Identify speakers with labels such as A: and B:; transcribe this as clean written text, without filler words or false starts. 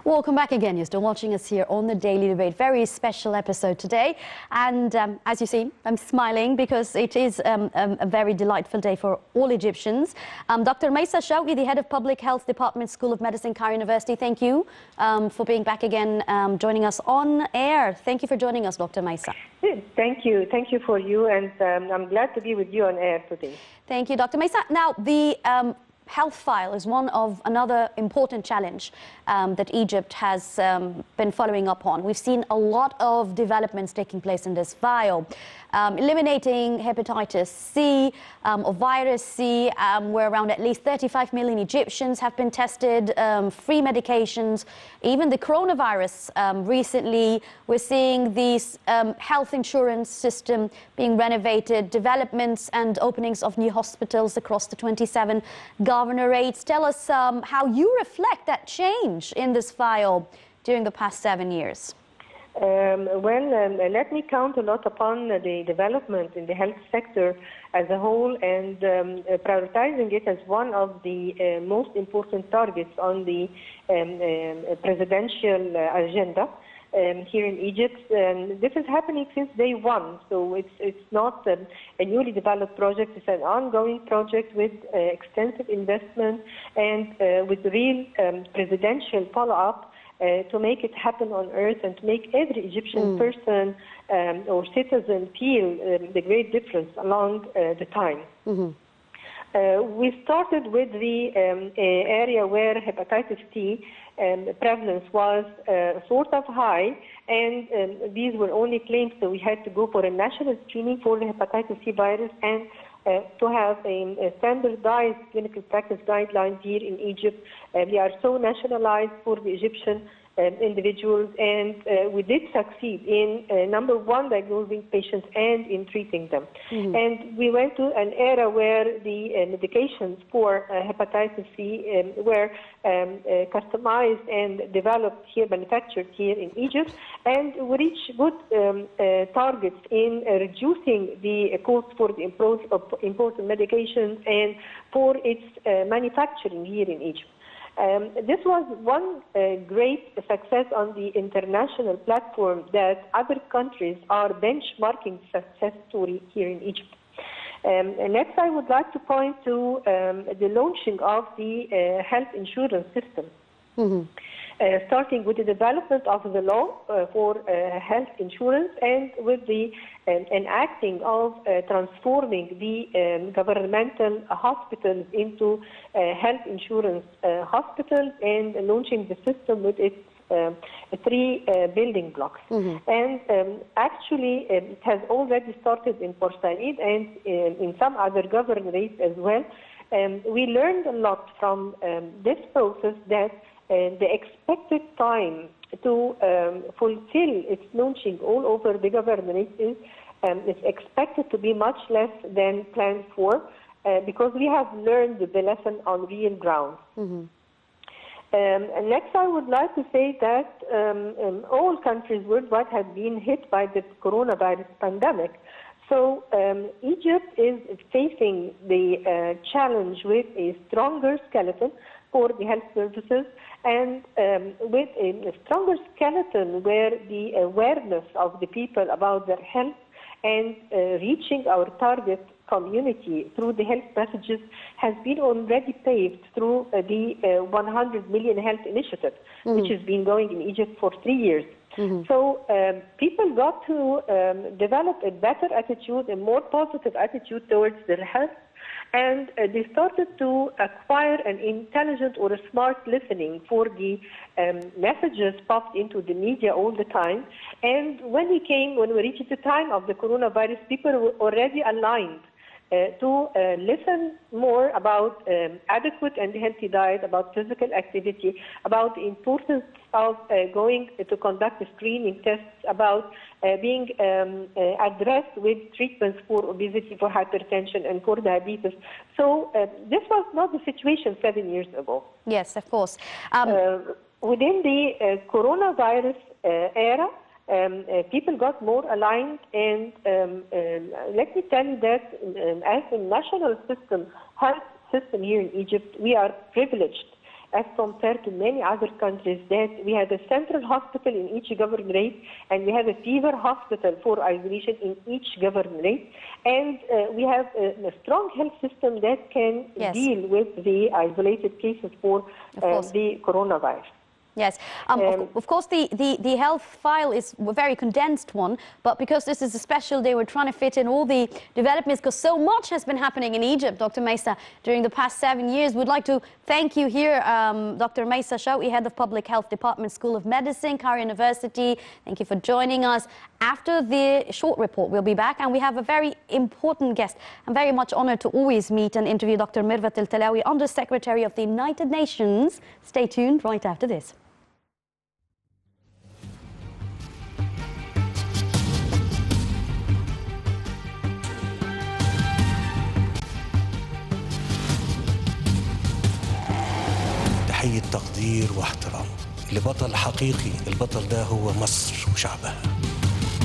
A: Welcome back again. You're still watching us here on the Daily Debate. Very special episode today. And as you see, I'm smiling because it is a very delightful day for all Egyptians. Dr. Maisa Shawky, the head of Public Health Department, School of Medicine, Cairo University. Thank you for being back again, joining us on air. Thank you for joining us, Dr. Maisa.
B: Thank you. Thank you for you. And I'm glad to be with you on air today.
A: Thank you, Dr. Maisa. Now, the health file is one of another important challenge that Egypt has been following up on. We've seen a lot of developments taking place in this file. Eliminating hepatitis C or virus C, where around at least 35 million Egyptians have been tested, free medications, even the coronavirus. Recently, we're seeing this health insurance system being renovated, developments and openings of new hospitals across the 27 governorates. Tell us how you reflect that change in this file during the past 7 years.
B: Let me count a lot upon the development in the health sector as a whole and prioritizing it as one of the most important targets on the presidential agenda here in Egypt. This is happening since day one, so it's not a newly developed project. It's an ongoing project with extensive investment and with real presidential follow-up to make it happen on earth and to make every Egyptian person or citizen feel the great difference along the time. We started with the area where hepatitis C prevalence was sort of high, and these were only claims that we had to go for a national screening for the hepatitis C virus and to have a standardized clinical practice guidelines here in Egypt. We are so nationalized for the Egyptian individuals, and we did succeed in number one, diagnosing patients and in treating them. And we went to an era where the medications for hepatitis C were customized and developed here, manufactured here in Egypt, and we reached good targets in reducing the cost for the imported medications and for its manufacturing here in Egypt. This was one great success on the international platform that other countries are benchmarking success story here in Egypt. Next, I would like to point to the launching of the health insurance system. Starting with the development of the law for health insurance and with the enacting of transforming the governmental hospitals into health insurance hospitals and launching the system with its three building blocks. And actually, it has already started in Port Said and in some other governorates as well. We learned a lot from this process that the expected time to fulfill its launching all over the governorate is expected to be much less than planned for because we have learned the lesson on real ground. Next, I would like to say that all countries worldwide have been hit by the coronavirus pandemic. So Egypt is facing the challenge with a stronger skeleton for the health services and with a stronger skeleton where the awareness of the people about their health and reaching our target community through the health messages has been already paved through the 100 million health initiative, which has been going in Egypt for 3 years. So people got to develop a better attitude, a more positive attitude towards their health, and they started to acquire an intelligent or a smart listening for the messages popped into the media all the time. And when we reached the time of the coronavirus, people were already aligned to listen more about adequate and healthy diet, about physical activity, about the importance of going to conduct screening tests, about being addressed with treatments for obesity, for hypertension, and for diabetes. So this was not the situation 7 years ago.
A: Yes, of course.
B: Within the coronavirus era, people got more aligned, and let me tell you that as a national system, health system here in Egypt, we are privileged as compared to many other countries, that we have a central hospital in each governorate, and we have a fever hospital for isolation in each governorate, and we have a strong health system that can deal with the isolated cases for the coronavirus.
A: Yes, of course the health file is a very condensed one, but because this is a special day, we're trying to fit in all the developments, because so much has been happening in Egypt, Dr. Maisa, during the past 7 years. We'd like to thank you here, Dr. Maisa Shawky, Head of Public Health Department, School of Medicine, Cairo University. Thank you for joining us. After the short report, we'll be back, and we have a very important guest. I'm very much honored to always meet and interview Dr. Mirvat Al-Talawi, Under Secretary of the United Nations. Stay tuned right after this.
C: تحية تقدير واحترام لبطل حقيقي. البطل ده هو مصر وشعبها.